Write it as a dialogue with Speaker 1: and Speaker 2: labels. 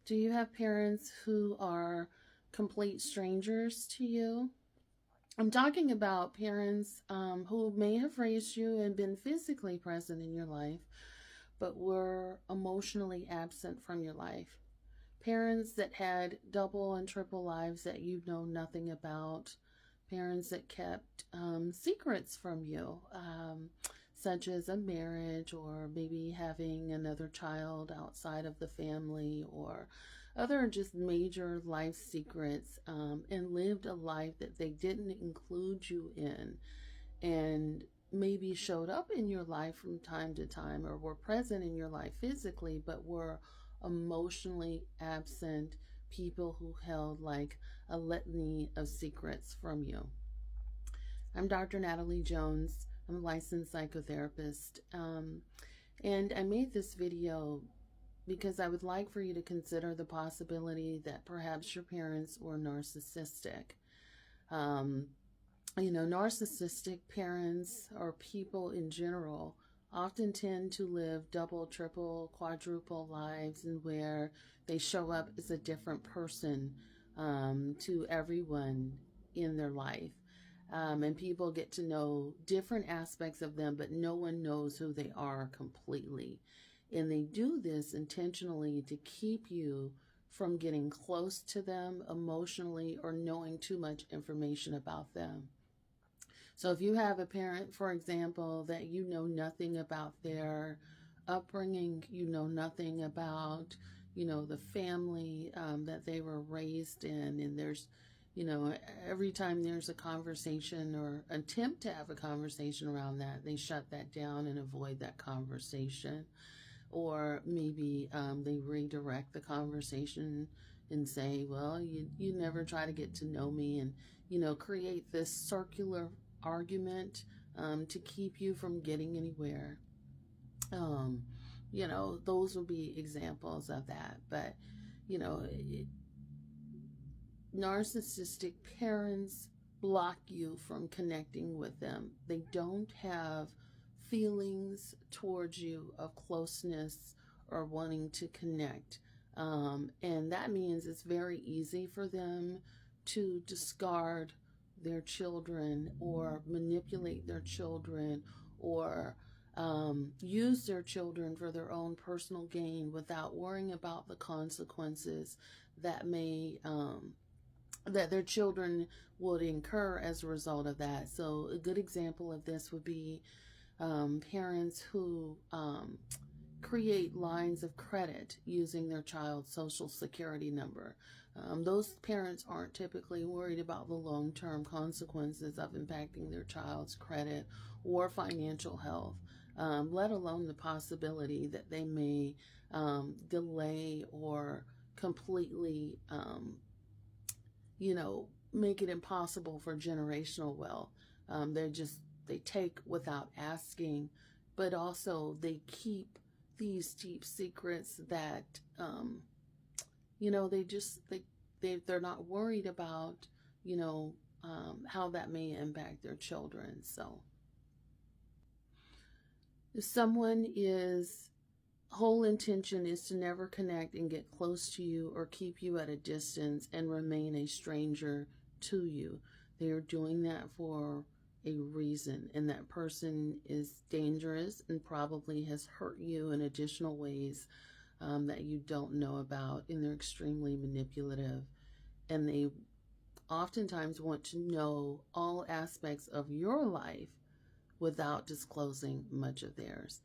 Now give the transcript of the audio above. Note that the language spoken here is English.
Speaker 1: Do you have parents who are complete strangers to you? I'm talking about parents who may have raised you and been physically present in your life, but were emotionally absent from your life. Parents that had double and triple lives that you know nothing about. Parents that kept secrets from you, such as a marriage or maybe having another child outside of the family or other just major life secrets, and lived a life that they didn't include you in, and maybe showed up in your life from time to time or were present in your life physically but were emotionally absent people who held like a litany of secrets from you. I'm Dr. Natalie Jones. I'm a licensed psychotherapist. And I made this video because I would like for you to consider the possibility that perhaps your parents were narcissistic. Narcissistic parents or people in general often tend to live double, triple, quadruple lives, and where they show up as a different person to everyone in their life. And people get to know different aspects of them, but no one knows who they are completely. And they do this intentionally to keep you from getting close to them emotionally or knowing too much information about them. So if you have a parent, for example, that you know nothing about their upbringing, you know nothing about, the family that they were raised in, and there's, every time there's a conversation or attempt to have a conversation around that, they shut that down and avoid that conversation. Or maybe they redirect the conversation and say, well, you never try to get to know me, and, create this circular argument to keep you from getting anywhere. Those would be examples of that. But, narcissistic parents block you from connecting with them. They don't have feelings towards you of closeness or wanting to connect. And that means it's very easy for them to discard their children or manipulate their children or use their children for their own personal gain without worrying about the consequences that that their children would incur as a result of that. So a good example of this would be parents who create lines of credit using their child's social security number. Those parents aren't typically worried about the long-term consequences of impacting their child's credit or financial health, let alone the possibility that they may delay or completely, make it impossible for generational wealth. They take without asking, but also they keep these deep secrets that, they're not worried about, how that may impact their children. So if someone whole intention is to never connect and get close to you or keep you at a distance and remain a stranger to you, they are doing that for a reason, and that person is dangerous and probably has hurt you in additional ways that you don't know about, and they're extremely manipulative, and they oftentimes want to know all aspects of your life without disclosing much of theirs.